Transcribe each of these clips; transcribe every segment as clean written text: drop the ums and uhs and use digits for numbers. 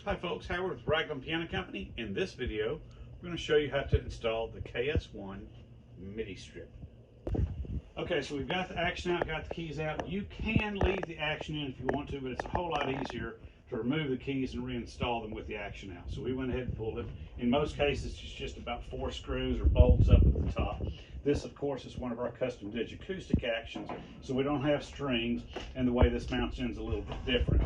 Hi folks, Howard with Raglan Piano Company. In this video, we're going to show you how to install the KS-1 MIDI strip. Okay, so we've got the action out, got the keys out. You can leave the action in if you want to, but it's a whole lot easier to remove the keys and reinstall them with the action out. So we went ahead and pulled it. In most cases, it's just about 4 screws or bolts up at the top. This, of course, is one of our custom digiacoustic actions, so we don't have strings, and the way this mounts in is a little bit different.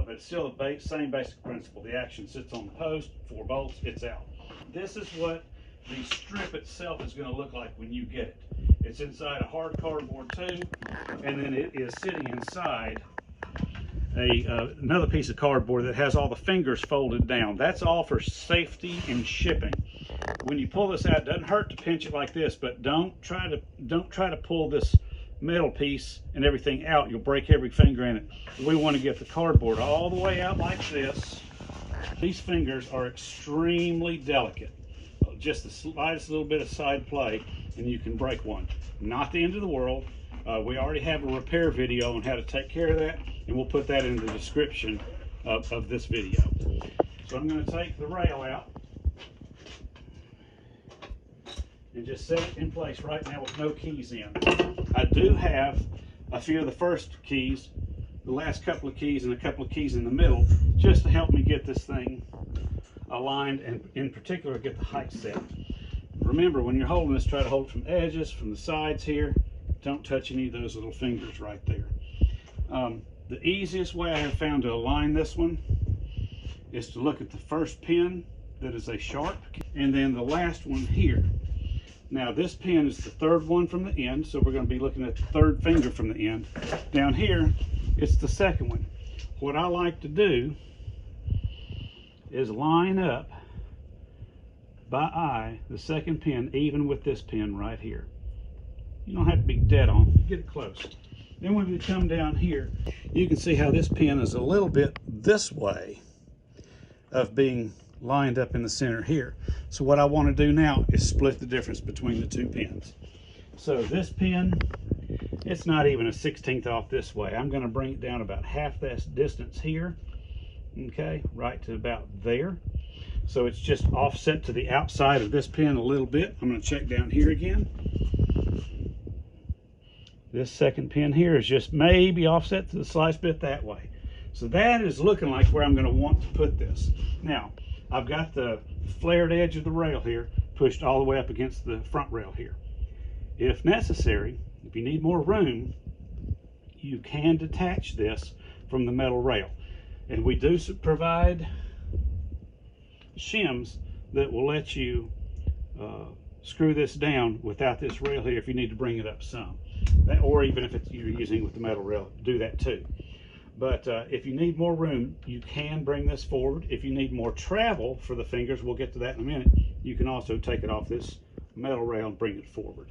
But it's still the same basic principle. The action sits on the post, 4 bolts, it's out. This is what the strip itself is going to look like when you get it. It's inside a hard cardboard tube, and then it is sitting inside another piece of cardboard that has all the fingers folded down. That's all for safety and shipping. When you pull this out, it doesn't hurt to pinch it like this, but don't try to pull this metal piece and everything out. You'll break every finger in it. We want to get the cardboard all the way out like this. These fingers are extremely delicate. Just the slightest little bit of side play and you can break one. Not the end of the world. We already have a repair video on how to take care of that, and we'll put that in the description of this video. So I'm going to take the rail out and just set it in place right now with no keys in. I do have a few of the first keys, the last couple of keys, and a couple of keys in the middle, just to help me get this thing aligned, and in particular get the height set. Remember, when you're holding this, try to hold it from edges, from the sides here. Don't touch any of those little fingers right there. The easiest way I have found to align this one is to look at the first pin that is a sharp, and then the last one here. Now this pin is the third one from the end, so we're going to be looking at the third finger from the end. Down here, it's the second one. What I like to do is line up by eye the second pin even with this pin right here. You don't have to be dead on, get it close. Then when we come down here, you can see how this pin is a little bit this way of being lined up in the center here. So what I want to do now is split the difference between the two pins. So this pin, it's not even a 1/16 off this way. I'm going to bring it down about half that distance here, okay, right to about there. So it's just offset to the outside of this pin a little bit. I'm going to check down here again. This second pin here is just maybe offset to the slightest bit that way. So that is looking like where I'm going to want to put this. Now, I've got the flared edge of the rail here pushed all the way up against the front rail here. If necessary, if you need more room, you can detach this from the metal rail. And we do provide shims that will let you screw this down without this rail here if you need to bring it up some. Or even if you're using with the metal rail, do that too. But if you need more room, you can bring this forward. If you need more travel for the fingers, we'll get to that in a minute, you can also take it off this metal rail and bring it forward.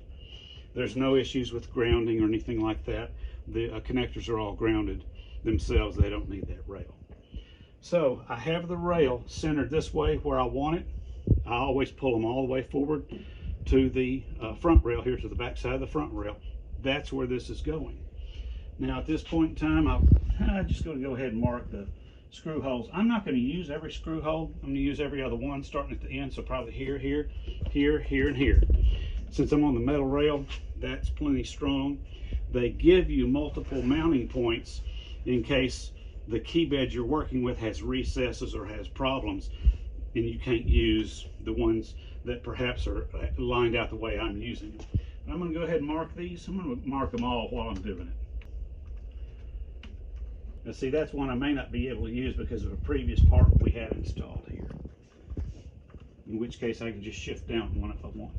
There's no issues with grounding or anything like that. The connectors are all grounded themselves. They don't need that rail. So I have the rail centered this way where I want it. I always pull them all the way forward to the front rail here, to the back side of the front rail. That's where this is going. Now at this point in time, I'm just going to go ahead and mark the screw holes. I'm not going to use every screw hole. I'm going to use every other one starting at the end, so probably here, here, here, here, and here. Since I'm on the metal rail, that's plenty strong. They give you multiple mounting points in case the key bed you're working with has recesses or has problems, and you can't use the ones that perhaps are lined out the way I'm using them. I'm going to go ahead and mark these. I'm going to mark them all while I'm doing it. Now see, that's one I may not be able to use because of a previous part we had installed here. In which case I can just shift down one if I want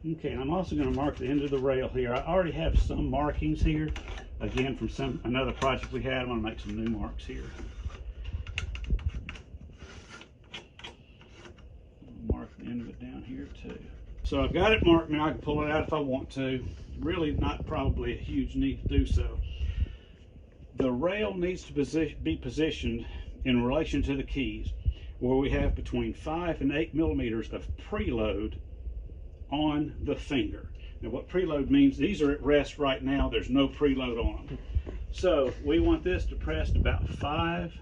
to. Okay, I'm also going to mark the end of the rail here. I already have some markings here. Again, from another project we had, I'm going to make some new marks here. Mark the end of it down here too. So I've got it marked now. I can pull it out if I want to. Really not probably a huge need to do so. The rail needs to be positioned in relation to the keys, where we have between 5 and 8 millimeters of preload on the finger. Now what preload means, these are at rest right now, there's no preload on them. So we want this depressed about 5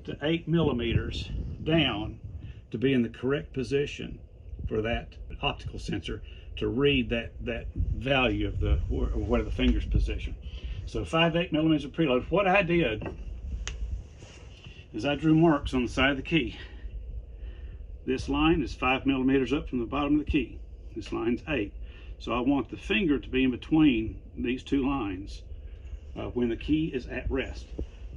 to 8 millimeters down to be in the correct position for that optical sensor to read that value of where the finger's position. So 5 to 8 millimeters of preload. What I did is I drew marks on the side of the key. This line is 5 millimeters up from the bottom of the key. This line's 8. So I want the finger to be in between these two lines when the key is at rest.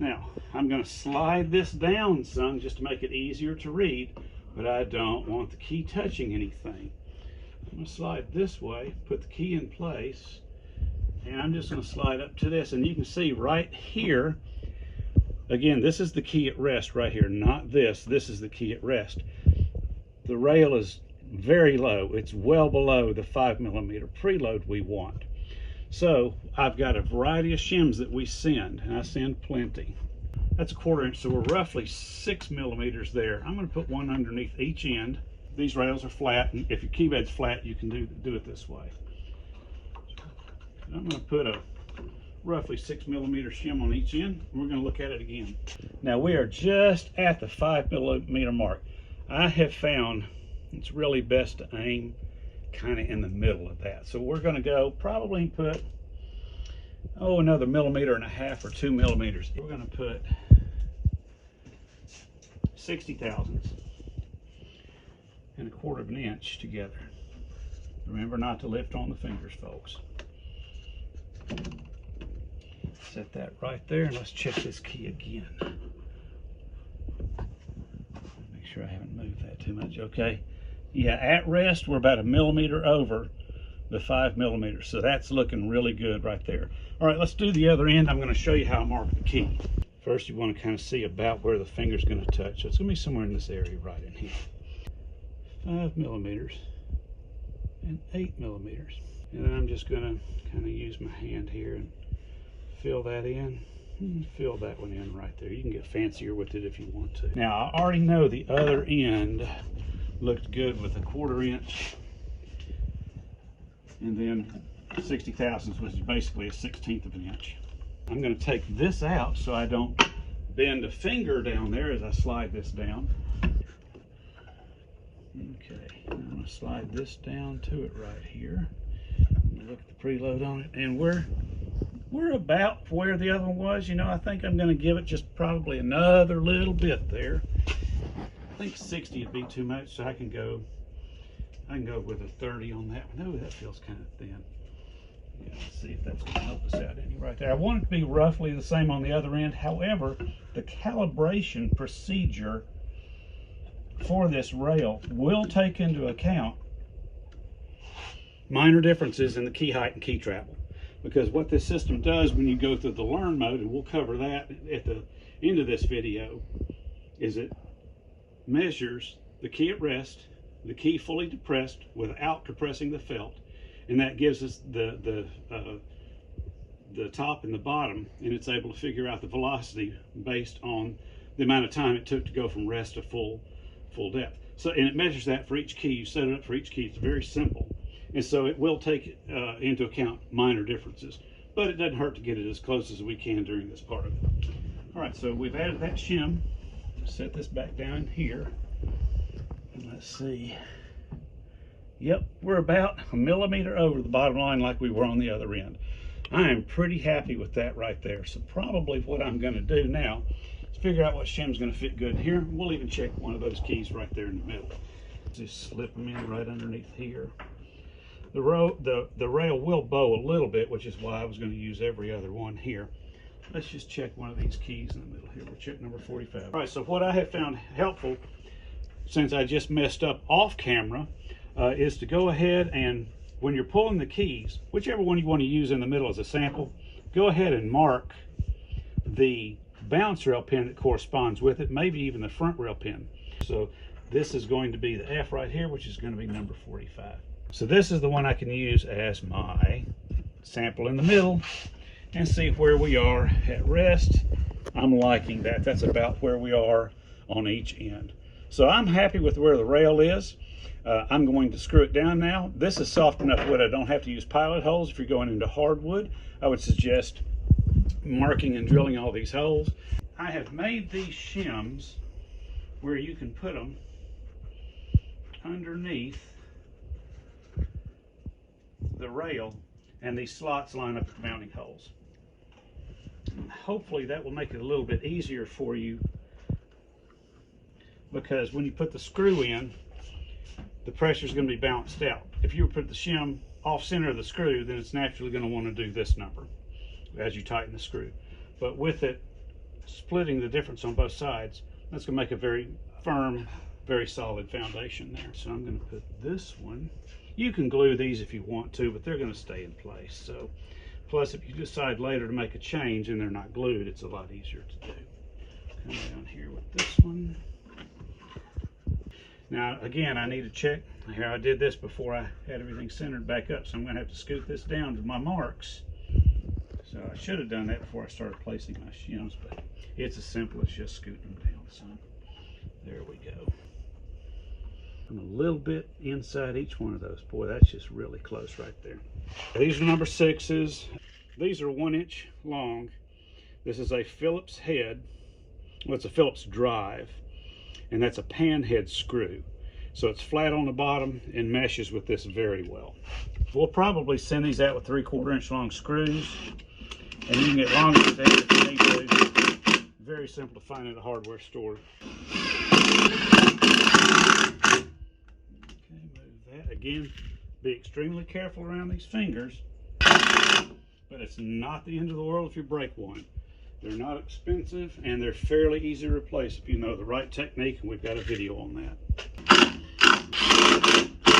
Now, I'm going to slide this down some just to make it easier to read, but I don't want the key touching anything. I'm going to slide this way, put the key in place, and I'm just going to slide up to this, and you can see right here, again, this is the key at rest right here, not this. This is the key at rest. The rail is very low. It's well below the 5 millimeter preload we want. So I've got a variety of shims that we send, and I send plenty. That's a 1/4 inch, so we're roughly 6 millimeters there. I'm going to put one underneath each end. These rails are flat, and if your key bed's flat, you can do it this way. I'm going to put a roughly 6 millimeter shim on each end, and we're going to look at it again. Now we are just at the 5 millimeter mark. I have found it's really best to aim kind of in the middle of that. So we're going to go probably put, another 1.5 millimeters or 2 millimeters. We're going to put 60 thousandths and 1/4 of an inch together. Remember not to lift on the fingers, folks. Set that right there, and let's check this key again. Make sure I haven't moved that too much. Okay. Yeah, at rest, we're about 1 millimeter over the 5 millimeters. So that's looking really good right there. All right, let's do the other end. I'm going to show you how I mark the key. First, you want to kind of see about where the finger's going to touch. So it's going to be somewhere in this area right in here. 5 millimeters and 8 millimeters. And then I'm just going to kind of use my hand here and fill that in. Fill that one in right there. You can get fancier with it if you want to. Now, I already know the other end looked good with a 1/4 inch, and then 60 thousandths, which is basically a 1/16 of an inch. I'm going to take this out so I don't bend a finger down there as I slide this down. Okay, I'm going to slide this down to it right here. Look at the preload on it, and we're about where the other one was. You know, I think I'm going to give it just probably another little bit there. I think 60 would be too much, so I can go with a 30 on that one. Oh, that feels kind of thin. Yeah, let's see if that's going to help us out any right there. I want it to be roughly the same on the other end. However, the calibration procedure for this rail will take into account minor differences in the key height and key travel. Because what this system does when you go through the learn mode, and we'll cover that at the end of this video, is it measures the key at rest, the key fully depressed without depressing the felt, and that gives us the top and the bottom, and it's able to figure out the velocity based on the amount of time it took to go from rest to full depth. So, and it measures that for each key. You set it up for each key. It's very simple, and so it will take into account minor differences, but it doesn't hurt to get it as close as we can during this part of it. All right, so we've added that shim. Set this back down here, and let's see. Yep, we're about 1 millimeter over the bottom line like we were on the other end. I am pretty happy with that right there. So probably what I'm going to do now is figure out what shim's going to fit good here. We'll even check one of those keys right there in the middle. Just slip them in right underneath here. The rail will bow a little bit, which is why I was going to use every other one here. Let's just check one of these keys in the middle here. We'll check number 45. All right, so what I have found helpful, since I just messed up off camera, is to go ahead and, when you're pulling the keys, whichever one you want to use in the middle as a sample, go ahead and mark the bounce rail pin that corresponds with it, maybe even the front rail pin. So this is going to be the F right here, which is going to be number 45. So this is the one I can use as my sample in the middle and see where we are at rest. I'm liking that. That's about where we are on each end. So I'm happy with where the rail is. I'm going to screw it down now. This is soft enough wood I don't have to use pilot holes. If you're going into hardwood, I would suggest marking and drilling all these holes. I have made these shims where you can put them underneath the rail, and these slots line up with mounting holes. And hopefully that will make it a little bit easier for you, because when you put the screw in, the pressure is going to be balanced out. If you put the shim off center of the screw, then it's naturally going to want to do this number as you tighten the screw. But with it splitting the difference on both sides, that's going to make a very firm, very solid foundation there. So I'm going to put this one. You can glue these if you want to, but they're going to stay in place. So, plus if you decide later to make a change and they're not glued, it's a lot easier to do. Come down here with this one. Now again, I need to check. Here, I did this before I had everything centered back up, so I'm going to have to scoot this down to my marks. So I should have done that before I started placing my shims, but it's as simple as just scooting them down. So there we go. And a little bit inside each one of those. Boy, that's just really close right there. These are number 6s. These are 1 inch long. This is a Phillips head. Well, it's a Phillips drive, and that's a pan head screw. So it's flat on the bottom and meshes with this very well. We'll probably send these out with 3/4 inch long screws, and you can get longer than that if you need to. Very simple to find at a hardware store. Again, be extremely careful around these fingers, but it's not the end of the world if you break one. They're not expensive, and they're fairly easy to replace if you know the right technique, and we've got a video on that.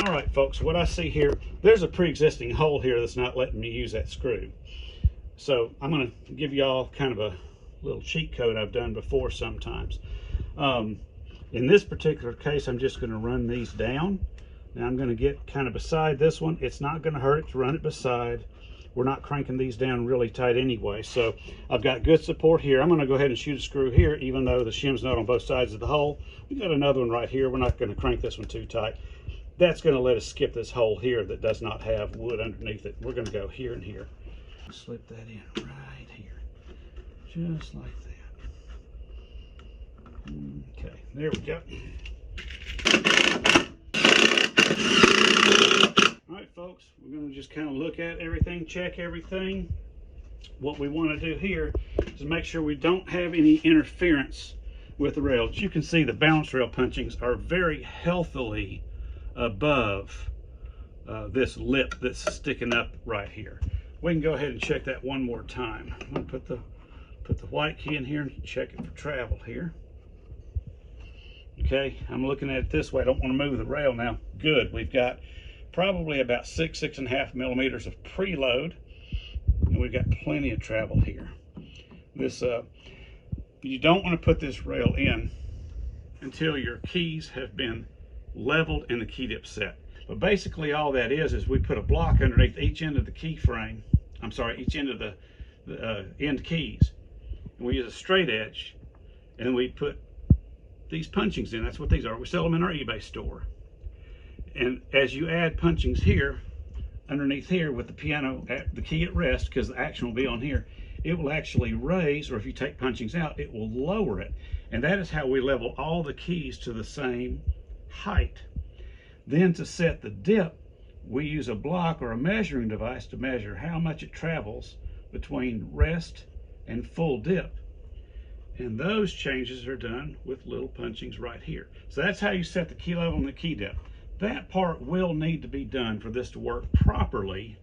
All right, folks, what I see here, there's a pre-existing hole here that's not letting me use that screw. So I'm going to give you all kind of a little cheat code I've done before sometimes. In this particular case, I'm just going to run these down. Now I'm going to get kind of beside this one. It's not going to hurt to run it beside. We're not cranking these down really tight anyway. So I've got good support here. I'm going to go ahead and shoot a screw here, even though the shim's not on both sides of the hole. We've got another one right here. We're not going to crank this one too tight. That's going to let us skip this hole here that does not have wood underneath it. We're going to go here and here. Slip that in right here. Just like that. Okay, there we go. All right, folks, we're going to just kind of look at everything, check everything. What we want to do here is make sure we don't have any interference with the rail. As you can see, the balance rail punchings are very healthily above this lip that's sticking up right here. We can go ahead and check that one more time. I'm going to put the white key in here and check it for travel here. Okay, I'm looking at it this way. I don't want to move the rail now. Good. We've got probably about 6.5 millimeters of preload, and we've got plenty of travel here. This you don't want to put this rail in until your keys have been leveled and the key dip set. But basically all that is we put a block underneath each end of the key frame. I'm sorry, each end of the end keys. And we use a straight edge, and then we put these punchings in. That's what these are. We sell them in our eBay store. And as you add punchings here, underneath here with the piano, the key at rest, because the action will be on here, it will actually raise, or if you take punchings out, it will lower it. And that is how we level all the keys to the same height. Then to set the dip, we use a block or a measuring device to measure how much it travels between rest and full dip. And those changes are done with little punchings right here. So that's how you set the key level and the key dip. That part will need to be done for this to work properly.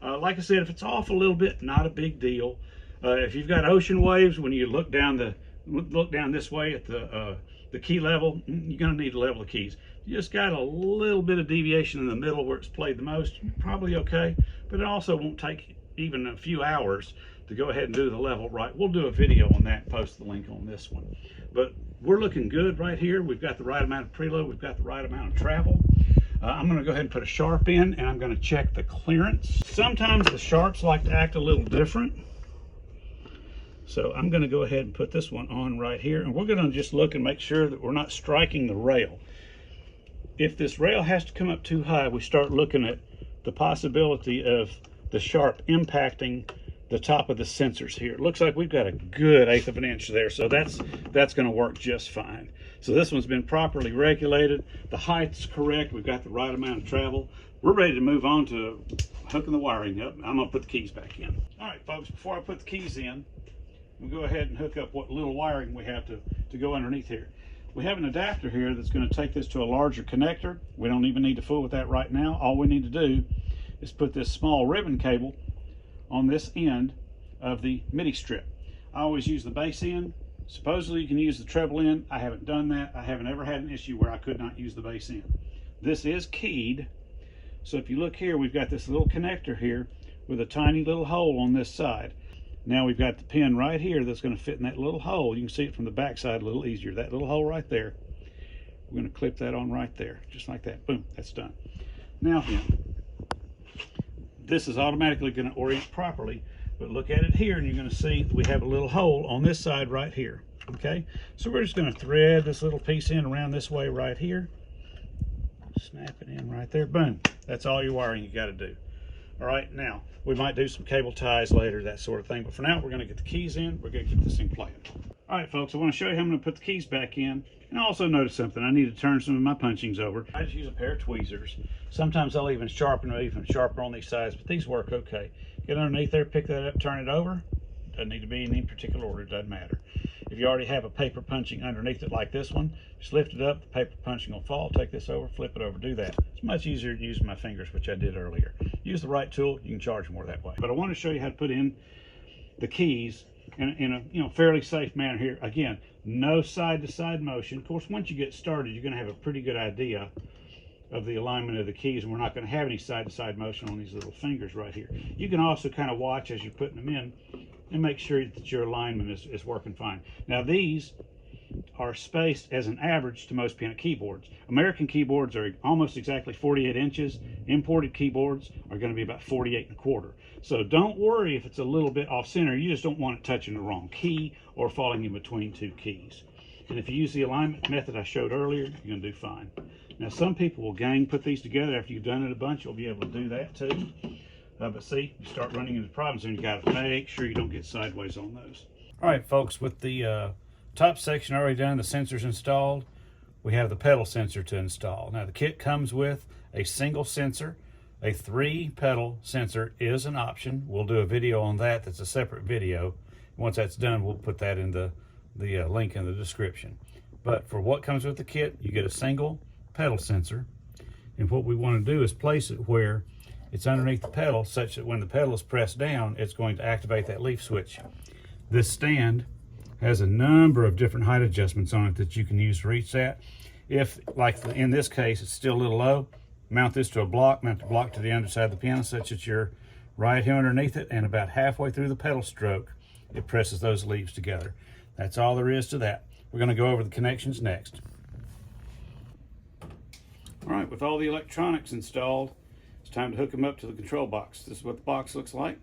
Like I said, if it's off a little bit, not a big deal. If you've got ocean waves, when you look down this way at the key level, you're going to need to level the keys. You just got a little bit of deviation in the middle where it's played the most, probably okay. But it also won't take even a few hours to go ahead and do the level right. We'll do a video on that and post the link on this one. But we're looking good right here. We've got the right amount of preload. We've got the right amount of travel. I'm going to go ahead and put a sharp in, and I'm going to check the clearance. Sometimes the sharps like to act a little different. So I'm going to go ahead and put this one on right here, and we're going to just look and make sure that we're not striking the rail. If this rail has to come up too high, we start looking at the possibility of the sharp impacting the top of the sensors here. It looks like we've got a good 1/8 of an inch there, so that's going to work just fine. So this one's been properly regulated. The height's correct. We've got the right amount of travel. We're ready to move on to hooking the wiring up. I'm gonna put the keys back in. All right, folks, before I put the keys in, we'll go ahead and hook up what little wiring we have to go underneath here. We have an adapter here that's going to take this to a larger connector. We don't even need to fool with that right now. All we need to do is put this small ribbon cable on this end of the MIDI strip. I always use the bass end. Supposedly you can use the treble end. I haven't done that. I haven't ever had an issue where I could not use the bass end. This is keyed. So if you look here, we've got this little connector here with a tiny little hole on this side. Now we've got the pin right here that's going to fit in that little hole. You can see it from the back side a little easier. That little hole right there. We're going to clip that on right there, just like that. Boom, that's done. Now then, this is automatically going to orient properly, but look at it here and you're going to see we have a little hole on this side right here. Okay, so we're just going to thread this little piece in around this way right here. Snap it in right there. Boom. That's all your wiring you got to do. All right, now we might do some cable ties later, that sort of thing, but for now we're going to get the keys in. We're going to keep this thing playing. All right, folks, I want to show you how I'm going to put the keys back in. And also notice something. I need to turn some of my punchings over. I just use a pair of tweezers. Sometimes I'll even sharpen them even sharper on these sides, but these work okay. Get underneath there, pick that up, turn it over. Doesn't need to be in any particular order, it doesn't matter. If you already have a paper punching underneath it like this one, just lift it up, the paper punching will fall, take this over, flip it over, do that. It's much easier than using my fingers, which I did earlier. Use the right tool, you can charge more that way. But I want to show you how to put in the keys in a fairly safe manner here. Again, no side-to-side motion. Of course, once you get started, you're going to have a pretty good idea of the alignment of the keys, and we're not going to have any side-to-side motion on these little fingers right here. You can also kind of watch as you're putting them in and make sure that your alignment is working fine. Now these are spaced as an average to most piano keyboards. American keyboards are almost exactly 48 inches. Imported keyboards are going to be about 48 1/4. So don't worry if it's a little bit off center. You just don't want it touching the wrong key or falling in between two keys. And if you use the alignment method I showed earlier, you're going to do fine. Now some people will gang put these together. After you've done it a bunch, you'll be able to do that too. But see, you start running into problems and you got to make sure you don't get sideways on those. All right, folks, with the top section already done, the sensors installed, we have the pedal sensor to install. Now the kit comes with a single sensor. A 3-pedal sensor is an option. We'll do a video on that. That's a separate video. Once that's done, we'll put that in the link in the description. But for what comes with the kit, you get a single pedal sensor. And what we want to do is place it where it's underneath the pedal, such that when the pedal is pressed down, it's going to activate that leaf switch. This stand has a number of different height adjustments on it that you can use to reach that. If, like in this case, it's still a little low, mount this to a block, mount the block to the underside of the piano such that you're right here underneath it, and about halfway through the pedal stroke, it presses those leaves together. That's all there is to that. We're going to go over the connections next. All right, with all the electronics installed, it's time to hook them up to the control box. This is what the box looks like.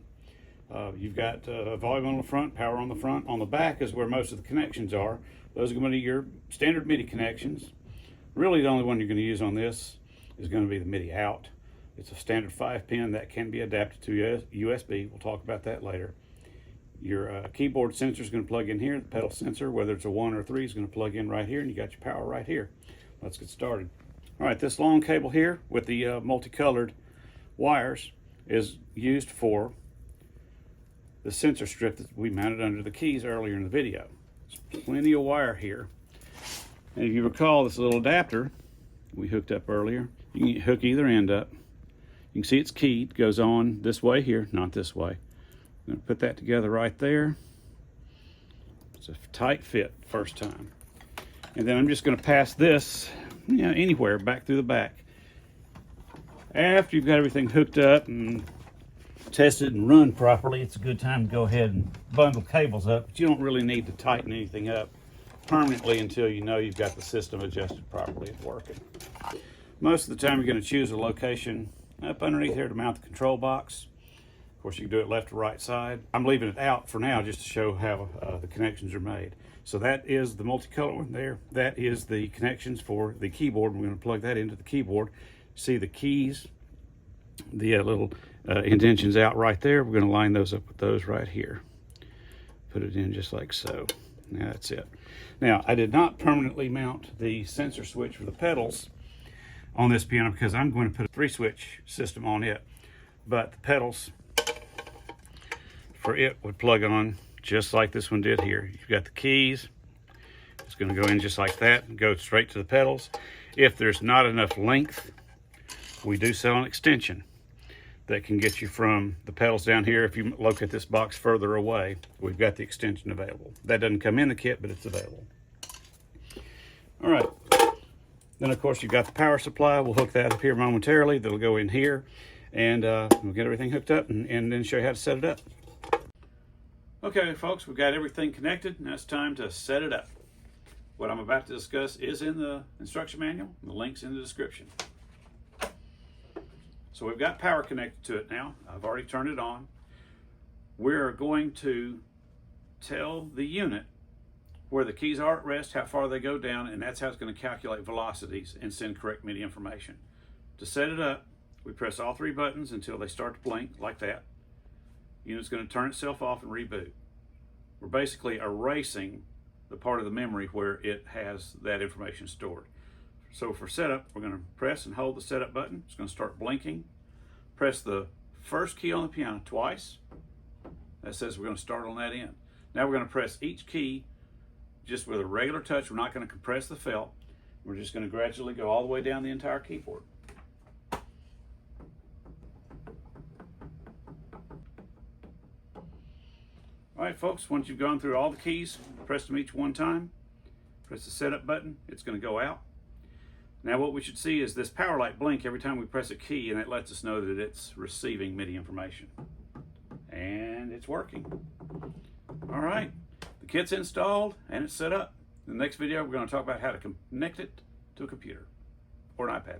You've got volume on the front, power on the front. On the back is where most of the connections are. Those are going to be your standard MIDI connections. Really, the only one you're going to use on this is going to be the MIDI out. It's a standard 5-pin that can be adapted to USB. We'll talk about that later. Your keyboard sensor is going to plug in here. The pedal sensor, whether it's a 1 or 3, is going to plug in right here, and you got your power right here. Let's get started. All right, this long cable here with the multicolored wires is used for the sensor strip that we mounted under the keys earlier in the video. There's plenty of wire here. And if you recall this little adapter we hooked up earlier, you can hook either end up. You can see it's keyed, goes on this way here, not this way. I'm going to put that together right there. It's a tight fit first time. And then I'm just going to pass this anywhere back through the back. After you've got everything hooked up and tested and run properly, it's a good time to go ahead and bundle cables up, but you don't really need to tighten anything up permanently until you know you've got the system adjusted properly and working. Most of the time you're going to choose a location up underneath here to mount the control box. Of course, you can do it left or right side. I'm leaving it out for now just to show how the connections are made. So that is the multicolor one there. That is the connections for the keyboard. We're going to plug that into the keyboard. See the keys, the little indentions out right there. We're going to line those up with those right here. Put it in just like so. Now that's it. Now, I did not permanently mount the sensor switch for the pedals on this piano because I'm going to put a 3-switch system on it. But the pedals for it would plug on just like this one did here. You've got the keys. It's going to go in just like that and go straight to the pedals. If there's not enough length, we do sell an extension that can get you from the pedals down here. If you look at this box further away, we've got the extension available. That doesn't come in the kit, but it's available. All right. Then, of course, you've got the power supply. We'll hook that up here momentarily. That'll go in here, and we'll get everything hooked up and then show you how to set it up. Okay, folks, we've got everything connected. Now it's time to set it up. What I'm about to discuss is in the instruction manual. The link's in the description. So we've got power connected to it now. I've already turned it on. We're going to tell the unit where the keys are at rest, how far they go down, and that's how it's going to calculate velocities and send correct MIDI information. To set it up, we press all 3 buttons until they start to blink like that. The unit's going to turn itself off and reboot. We're basically erasing the part of the memory where it has that information stored. So for setup, we're going to press and hold the setup button. It's going to start blinking. Press the first key on the piano twice. That says we're going to start on that end. Now we're going to press each key just with a regular touch. We're not going to compress the felt. We're just going to gradually go all the way down the entire keyboard. All right, folks, once you've gone through all the keys, press them each one time, press the setup button, it's going to go out. Now what we should see is this power light blink every time we press a key, and that lets us know that it's receiving MIDI information. And it's working. All right, the kit's installed and it's set up. In the next video, we're going to talk about how to connect it to a computer or an iPad.